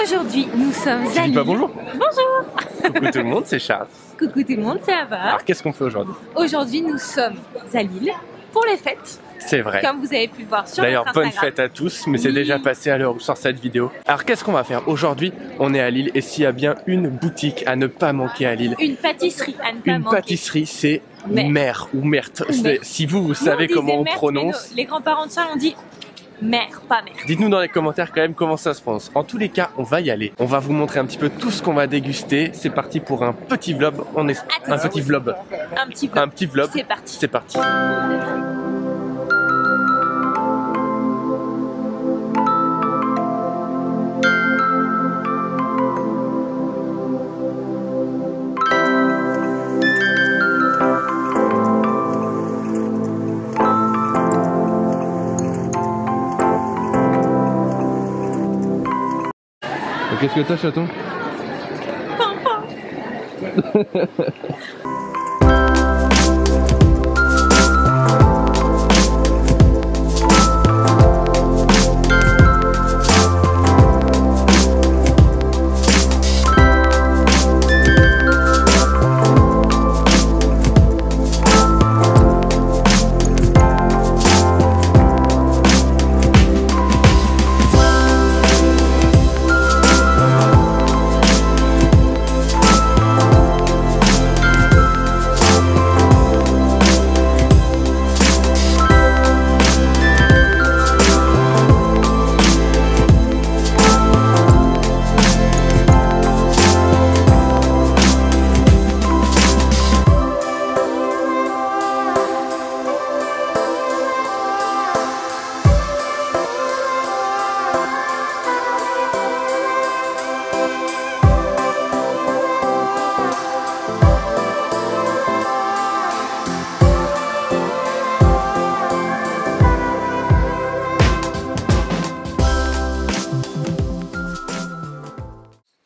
Aujourd'hui, nous sommes à Lille. Bonjour. Bonjour. Coucou tout le monde, c'est Charles. Coucou tout le monde, c'est Ava. Alors qu'est-ce qu'on fait aujourd'hui? Aujourd'hui, nous sommes à Lille pour les fêtes. C'est vrai. Comme vous avez pu le voir sur D'ailleurs, notre bonne Instagram. fête à tous, mais c'est Oui. déjà passé à l'heure où sort cette vidéo. Alors qu'est-ce qu'on va faire? Aujourd'hui, on est à Lille et s'il y a bien une boutique à ne pas manquer à Lille, Une pâtisserie à ne pas une manquer. pâtisserie, c'est Mère. Mère ou Merte. Ou Mère. Si vous Nous, savez disait comment on mère, prononce, mais les grands-parents de Charles ont dit mère, pas mère. dites-nous dans les commentaires quand même comment ça se prononce. En tous les cas, on va y aller. On va vous montrer un petit peu tout ce qu'on va déguster. C'est parti pour un petit vlog. Un petit vlog. Un petit peu. Un petit vlog. C'est parti. C'est parti. Qu'est-ce que t'as, chaton?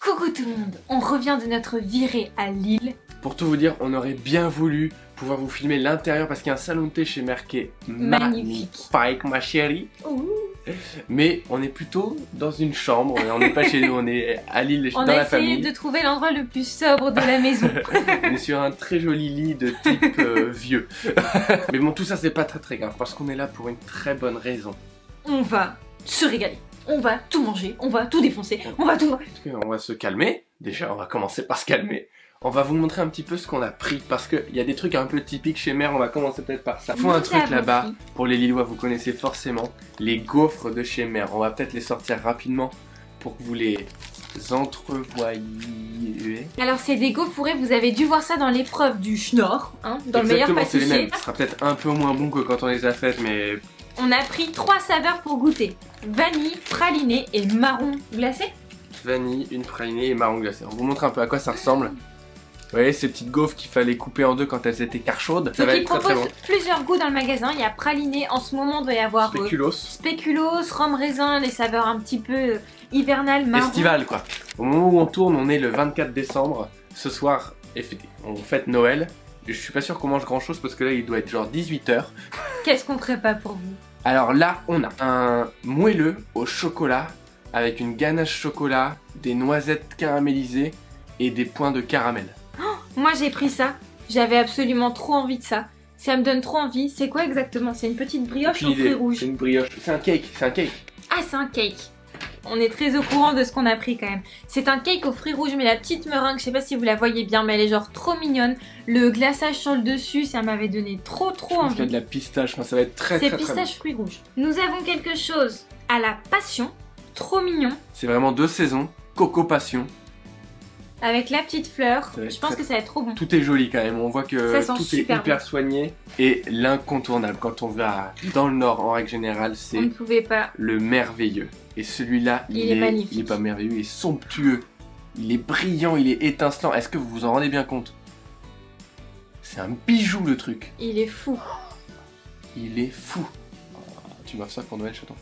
Coucou tout le monde, on revient de notre virée à Lille. Pour tout vous dire, on aurait bien voulu pouvoir vous filmer l'intérieur parce qu'il y a un salon de thé chez Mère qui est Magnifique. magnifique, ma chérie. Ouh. Mais on est plutôt dans une chambre, on n'est pas chez nous, on est à Lille On dans a la essayé famille. de trouver l'endroit le plus sobre de la maison. On est sur un très joli lit de type vieux. Mais bon, tout ça c'est pas très grave parce qu'on est là pour une très bonne raison. On va se régaler. On va tout manger, on va tout défoncer, on va tout... Parce qu'on va se calmer, déjà on va commencer par se calmer. On va vous montrer un petit peu ce qu'on a pris parce qu'il y a des trucs un peu typiques chez Mère, on va commencer peut-être par ça. Ils font un truc là-bas, pour les Lillois vous connaissez forcément, les gaufres de chez Mère. On va peut-être les sortir rapidement pour que vous les entrevoyiez. Alors c'est des gaufres fourrées, vous avez dû voir ça dans l'épreuve du Schnorr, hein, dans le meilleur Exactement, c'est les pâtissier. mêmes. Ce sera peut-être un peu moins bon que quand on les a faites, mais... On a pris 3 saveurs pour goûter. Vanille, praliné et marron glacé. Vanille, une pralinée et marron glacé. On vous montre un peu à quoi ça ressemble. Vous voyez ces petites gaufres qu'il fallait couper en deux quand elles étaient carchaudes. Ça Donc va ils être très très bon. proposent plusieurs goûts dans le magasin. Il y a praliné, en ce moment il doit y avoir Spéculoos. spéculoos, rhum raisin, les saveurs un petit peu hivernales, marron. Estival quoi. Au moment où on tourne, on est le 24 décembre. Ce soir est fêté. On fête Noël. Je suis pas sûr qu'on mange grand chose parce que là il doit être genre 18h. Qu'est-ce qu'on ferait pas pour vous? Alors là, on a un moelleux au chocolat avec une ganache chocolat, des noisettes caramélisées et des points de caramel. Moi j'ai pris ça. J'avais absolument trop envie de ça. Ça me donne trop envie. C'est quoi exactement? C'est une petite brioche aux fruits rouges. C'est une brioche. C'est un cake. C'est un cake. Ah, c'est un cake. On est très au courant de ce qu'on a pris quand même. C'est un cake aux fruits rouges, mais la petite meringue, je sais pas si vous la voyez bien, mais elle est genre trop mignonne. Le glaçage sur le dessus, ça m'avait donné trop Il y a envie. de la pistache. Enfin, ça va être très C'est très très bon. pistache fruits rouges. Nous avons quelque chose à la passion, trop mignon, C'est vraiment 2 saisons. Coco passion. avec la petite fleur. Ça va être Je pense très- que ça va être trop bon. Tout est joli quand même, on voit que Ça sent tout est super hyper soigné. Et l'incontournable quand on va dans le nord en règle générale, On c'est ne pouvait pas. le merveilleux. Et celui-là, Il est magnifique. il est pas merveilleux, il est somptueux. Il est brillant, il est étincelant. Est-ce que vous vous en rendez bien compte? C'est un bijou le truc. Il est fou. Il est fou. Ah, tu m'offres ça pour Noël, chaton?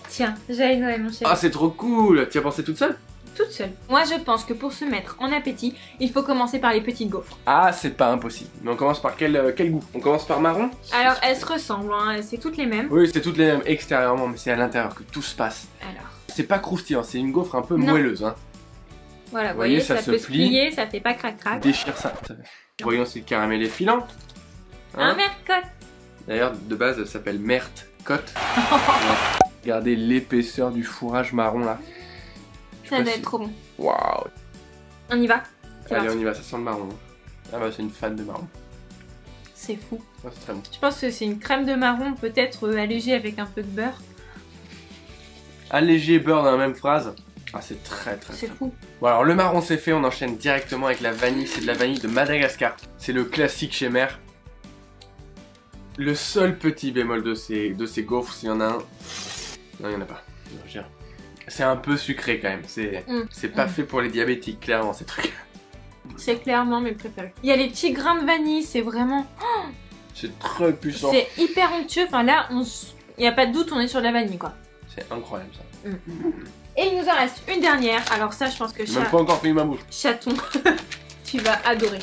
Tiens, joyeux Noël mon chéri. Ah, c'est trop cool! Tu as pensé toute seule? toute seule. Moi je pense que pour se mettre en appétit, il faut commencer par les petites gaufres. Ah, c'est pas impossible. Mais on commence par quel goût? On commence par marron? Alors elles se ressemblent, hein, c'est toutes les mêmes. Oui, c'est toutes les mêmes extérieurement, mais c'est à l'intérieur que tout se passe. Alors. C'est pas croustillant, c'est une gaufre un peu Non. moelleuse. Hein. Voilà, vous voyez, voyez, ça ça se peut se plie. plier, ça fait pas crac-crac. Déchire ça. Voyons si le caramel est filant. Un mercotte. D'ailleurs, de base, elle s'appelle Merte Cotte. Regardez l'épaisseur du fourrage marron là. Ça doit être trop bon. Waouh. On y va. C'est Allez, parti. on y va, ça sent le marron. Ah bah, c'est une fan de marron. C'est fou. Ah, c'est très bon. Je pense que c'est une crème de marron, peut-être allégée avec un peu de beurre. Allégé beurre dans la même phrase. Ah, c'est très C'est fou. Bon, alors le marron c'est fait, on enchaîne directement avec la vanille. C'est de la vanille de Madagascar. C'est le classique chez Mère. Le seul petit bémol de ces gaufres, s'il y en a un. Non, il n'y en a pas. Non, je dirais. C'est un peu sucré quand même. C'est pas fait pour les diabétiques, clairement, ces trucs. C'est clairement mes préférés. Il y a les petits grains de vanille, c'est vraiment... C'est très puissant. C'est hyper onctueux. Enfin là, il n'y a pas de doute, on est sur de la vanille quoi. C'est incroyable ça. Et il nous en reste une dernière. Alors ça, je pense que J'ai même pas encore fini ma bouche. chaton, tu vas adorer.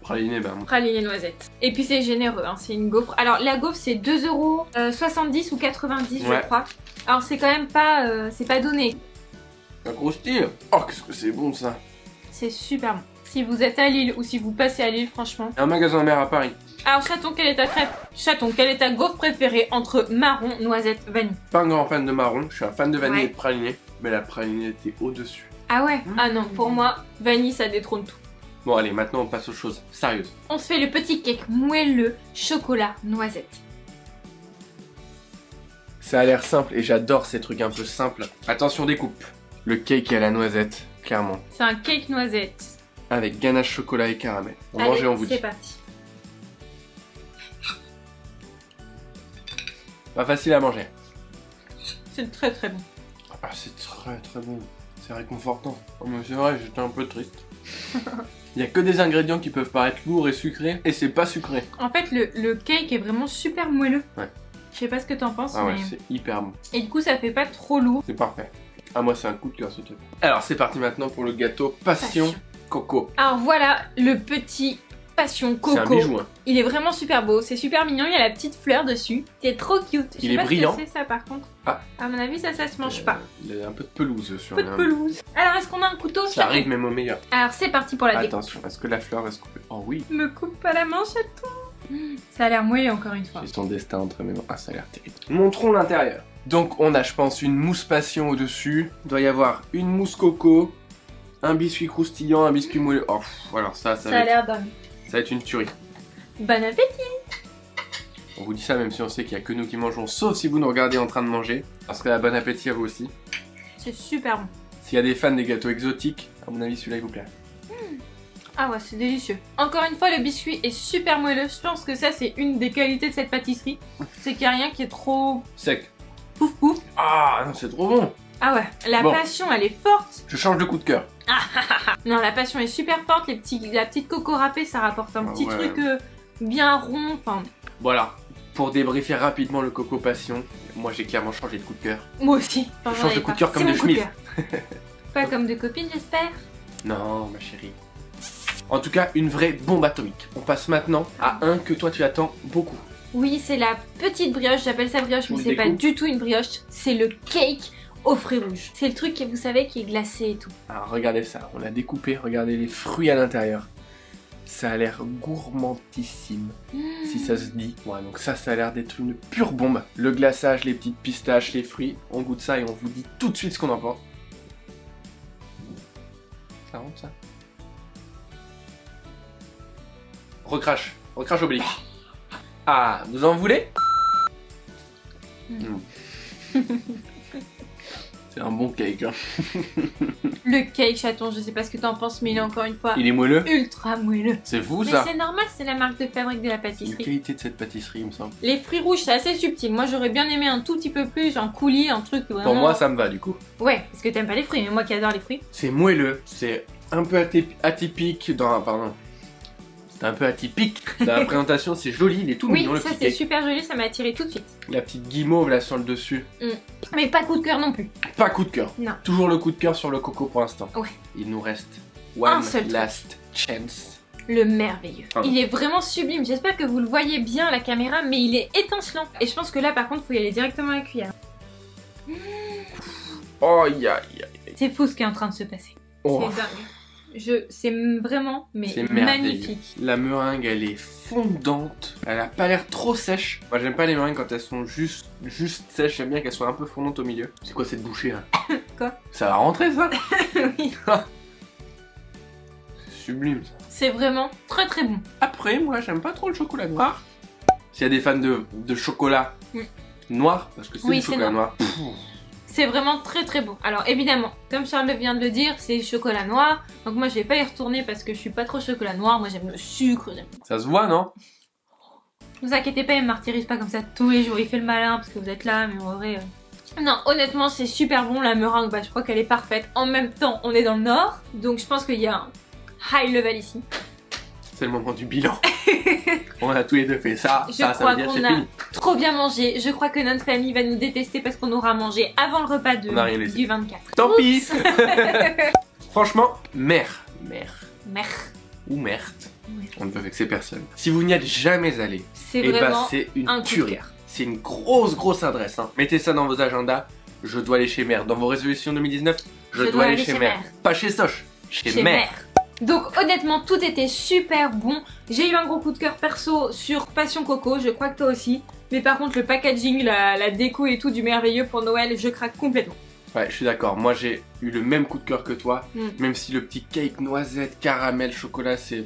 Praliné, bah. Praliné noisette. Et puis c'est généreux, hein, c'est une gaufre. Alors la gaufre c'est 2,70 € ou 90 Ouais. je crois. Alors c'est quand même pas, c'est pas donné. Ça croustille. Oh, qu'est-ce que c'est bon ça. C'est super bon. Si vous êtes à Lille ou si vous passez à Lille, franchement. Un magasin Mère à Paris. Alors chaton, quelle est ta crêpe? Chaton, quelle est ta gaufre préférée entre marron, noisette, vanille? Pas un grand fan de marron, je suis un fan de vanille Ouais. et de praliné. Mais la pralinée était au-dessus. Ah ouais? Ah non, pour moi, vanille ça détrône tout. Bon allez, maintenant on passe aux choses sérieuses. On se fait le petit cake moelleux, chocolat, noisette. Ça a l'air simple et j'adore ces trucs un peu simples. Attention découpe. Le cake à la noisette, clairement. C'est un cake noisette. Avec ganache chocolat et caramel. On Allez, mange et on vous dit. c'est parti. Pas facile à manger. C'est très très bon. Ah, c'est très bon. C'est réconfortant. Oh, mais c'est vrai, j'étais un peu triste. Il y a que des ingrédients qui peuvent paraître lourds et sucrés, et c'est pas sucré. En fait, le cake est vraiment super moelleux. Ouais. Je sais pas ce que t'en penses, Ah ouais, mais... c'est hyper bon. Et du coup, ça fait pas trop lourd. C'est parfait. Ah, moi, c'est un coup de cœur ce truc. Alors, c'est parti maintenant pour le gâteau Passion Coco. Alors voilà, le petit Passion C'est un Coco. bijou, hein. Il est vraiment super beau, c'est super mignon, il y a la petite fleur dessus. C'est trop cute. Je Il sais est pas brillant. ce que c'est ça par contre. Ah. À mon avis, ça se mange pas. Il y a un peu de pelouse sur Peu de pelouse. Alors, est-ce qu'on a un couteau? Ça arrive même au meilleur. Alors, c'est parti pour la découpe. Attention, est-ce que la fleur va se couper? Oh oui. Me coupe pas la manche à tout. Ça a l'air moelleux encore une fois. J'ai son destin entre mes mains. Ah, ça a l'air terrible. Montrons l'intérieur. Donc, on a, je pense, une mousse passion au-dessus. Il doit y avoir une mousse coco, un biscuit croustillant, un biscuit moelleux. Oh, voilà, ça Ça va a être, l'air dingue. ça va être une tuerie. Bon appétit. On vous dit ça même si on sait qu'il n'y a que nous qui mangeons, sauf si vous nous regardez en train de manger. Parce que bon appétit à vous aussi. C'est super bon. S'il y a des fans des gâteaux exotiques, à mon avis, celui-là, il vous plaît. Ah ouais, c'est délicieux. Encore une fois, le biscuit est super moelleux. Je pense que ça, c'est une des qualités de cette pâtisserie. C'est qu'il n'y a rien qui est trop Sec. pouf pouf. Ah, non, c'est trop bon. Ah ouais, la Bon. passion, elle est forte. Je change de coup de cœur. Non, la passion est super forte. La petite coco râpée, ça rapporte un Ah petit ouais. truc bien rond. Enfin, Voilà. Pour débriefer rapidement le coco passion, moi j'ai clairement changé de coup de cœur. moi aussi. Enfin, Je j'en change avais de coup de pas. cœur comme C'est de mon coup chemise. cœur. Pas comme de copine, j'espère. Non, ma chérie. En tout cas, une vraie bombe atomique. On passe maintenant à un que toi tu attends beaucoup. Oui, c'est la petite brioche. J'appelle ça brioche, mais On le c'est pas découpe. du tout une brioche. C'est le cake aux fruits rouges. C'est le truc que vous savez qui est glacé et tout. Alors regardez ça, on l'a découpé, regardez les fruits à l'intérieur. Ça a l'air gourmandissime, si ça se dit. Ouais, donc ça a l'air d'être une pure bombe. Le glaçage, les petites pistaches, les fruits, on goûte ça et on vous dit tout de suite ce qu'on en pense. Ça rentre ça? Recrache Obélix. Ah, vous en voulez? C'est un bon cake, hein. Le cake chaton, je sais pas ce que t'en penses, mais il est encore une fois Il est moelleux? ultra moelleux. C'est fou Mais ça? c'est normal, c'est la marque de fabrique de la C'est une pâtisserie. qualité de cette pâtisserie, il me semble. Les fruits rouges, c'est assez subtil. Moi, j'aurais bien aimé un tout petit peu plus, un coulis, un truc vraiment... Pour moi, ça me va du coup. Ouais, parce que t'aimes pas les fruits, mais moi qui adore les fruits. C'est moelleux, c'est un peu atypique dans... Pardon. C'est un peu atypique. Dans la présentation, c'est joli, il est tout mignon le ça petit c'est cake. super joli, ça m'a attiré tout de suite. La petite guimauve là sur le dessus. Mais pas coup de cœur non plus. Pas coup de cœur. Non. Toujours le coup de cœur sur le coco pour l'instant. Ouais. Il nous reste Un one seul last chance. Le merveilleux. Ah. Il est vraiment sublime. J'espère que vous le voyez bien à la caméra, mais il est étincelant. Et je pense que là, par contre, faut y aller directement à la cuillère. Oh, aïe, aïe. C'est fou ce qui est en train de se passer. Oh. C'est dingue. C'est vraiment, mais C'est merveilleux. magnifique. La meringue, elle est fondante. Elle a pas l'air trop sèche. Moi, j'aime pas les meringues quand elles sont juste sèches. J'aime bien qu'elles soient un peu fondantes au milieu. C'est quoi cette bouchée là? Quoi? Ça va rentrer ça? Oui. C'est sublime ça. C'est vraiment très très bon. Après, moi, j'aime pas trop le chocolat noir. S'il y a des fans de chocolat noir, parce que c'est Oui, du chocolat noir. C'est vraiment très très bon. Alors évidemment, comme Charles vient de le dire, c'est chocolat noir. Donc moi je vais pas y retourner parce que je suis pas trop chocolat noir. Moi j'aime le sucre. Ça se voit, non? Ne vous inquiétez pas, il me martyrise pas comme ça tous les jours. Il fait le malin parce que vous êtes là, mais en vrai... Non, honnêtement c'est super bon. La meringue, bah, je crois qu'elle est parfaite. En même temps, on est dans le nord. Donc je pense qu'il y a un high level ici. C'est le moment du bilan. On a tous les deux fait ça. Je ça crois veut dire qu'on c'est a fini. trop bien mangé. Je crois que notre famille va nous détester parce qu'on aura mangé avant le repas On a rien laissé. du 24. Tant Oups. pis. Franchement, mère. Merde. Ou merde. Ouais. On ne peut vexer personne. Si vous n'y êtes jamais allé, C'est et bah vraiment c'est une un coup de tuerie. cœur. C'est une grosse adresse. Hein. Mettez ça dans vos agendas. Je dois aller chez mère. Dans vos résolutions 2019, je dois aller chez mère. Pas chez Soch, chez mère. Donc honnêtement tout était super bon. J'ai eu un gros coup de cœur perso sur Passion Coco, je crois que toi aussi. Mais par contre le packaging, la déco et tout du merveilleux pour Noël, je craque complètement. Ouais, je suis d'accord. Moi j'ai eu le même coup de cœur que toi. Même si le petit cake noisette, caramel, chocolat, c'est...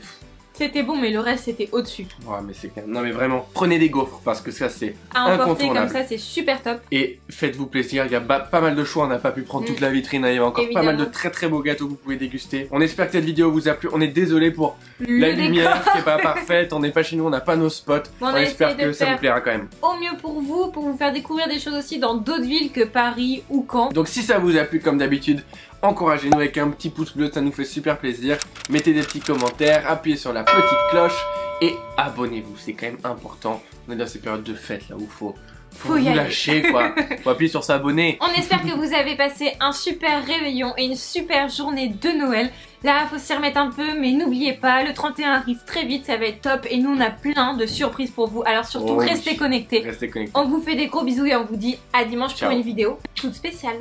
C'était bon mais le reste c'était au-dessus. Ouais, mais c'est quand même... Non mais vraiment, prenez des gaufres parce que ça c'est À emporter incontournable. comme ça c'est super top. Et faites-vous plaisir, il y a pas mal de choix, on n'a pas pu prendre toute la vitrine, il y a encore Évidemment. pas mal de très beaux gâteaux que vous pouvez déguster. On espère que cette vidéo vous a plu, on est désolé pour Le la lumière décor. qui est pas parfaite, on n'est pas chez nous, on n'a pas nos spots. Bon, on espère que ça vous plaira quand même. Au mieux pour vous faire découvrir des choses aussi dans d'autres villes que Paris ou Caen. Donc si ça vous a plu comme d'habitude, encouragez-nous avec un petit pouce bleu, ça nous fait super plaisir. Mettez des petits commentaires, appuyez sur la petite cloche et abonnez-vous, c'est quand même important. On est dans ces périodes de fête là où faut Faut vous y aller. lâcher quoi. Faut appuyer sur s'abonner. On espère que vous avez passé un super réveillon et une super journée de Noël. Là, faut s'y remettre un peu, mais n'oubliez pas, le 31 arrive très vite, ça va être top. Et nous, on a plein de surprises pour vous. Alors surtout, restez connectés. Restez connectés. On vous fait des gros bisous et on vous dit à dimanche Ciao. pour une vidéo toute spéciale.